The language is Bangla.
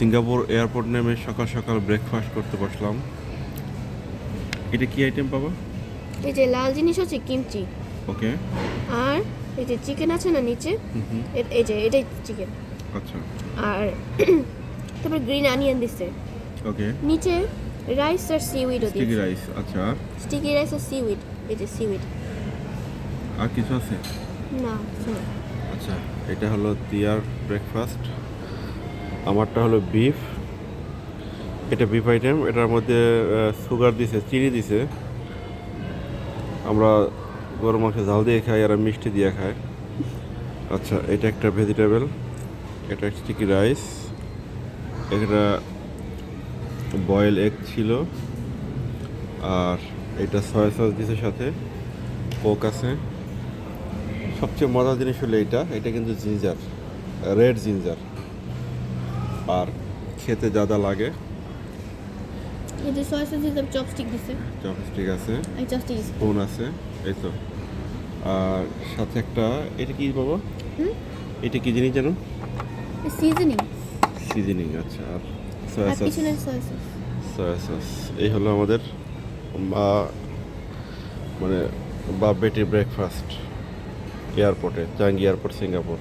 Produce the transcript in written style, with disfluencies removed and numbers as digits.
সিঙ্গাপুর এয়ারপোর্ট নেমে সকাল সকাল ব্রেকফাস্ট করতে বসলাম। এটা কি আইটেম পাবো? এই যে লাল জিনিস হচ্ছে কিমচি, ওকে। আর এই যে চিকেন আছে না নিচে, এই যে এটাই চিকেন। আচ্ছা, আর তারপর গ্রিন অনিয়ন দিছে ওকে। নিচে, রাইস আর সিউইডও স্টিকি দিছে। রাইস, আচ্ছা। স্টিকি রাইস আর সিউইড, এই যে সিউইড। আর কিছু আছে? না শোনো, আচ্ছা, এটা হলো তিয়ার ব্রেকফাস্ট। আমারটা হলো বিফ। এটা বিফ আইটেম, এটার মধ্যে সুগার দিছে, চিনি দিছে। আমরা গরু মাংস ঝাল দিয়ে খাই আর মিষ্টি দিয়ে খাই। আচ্ছা, এটা একটা ভেজিটেবল, এটা স্টিকি রাইস, এটা বয়েল এগ ছিল, আর এটা সয়া সস দিছে, সাথে কোক আছে। সবচেয়ে মজার জিনিস হলো এটা কিন্তু জিঞ্জার, রেড জিঞ্জার। আর খেতে যা লাগে। এই যে সয়া সস দিছে, চপস্টিক দিছে, চপস্টিক আছে, এই চপস্টিক স্পুন আছে, এই তো। আর সাথে একটা, এটা কি বাবা? এটা কি জিনিস জানো? Seasoning, seasoning. আচ্ছা, আর সয়া আর সস। পিছনে সয়া সস। Soya sauce. এই হলো আমাদের মা, মানে বাপ বেটির ব্রেকফাস্ট এয়ারপোর্টে, চাঙ্গি এয়ারপোর্ট, সিঙ্গাপুর।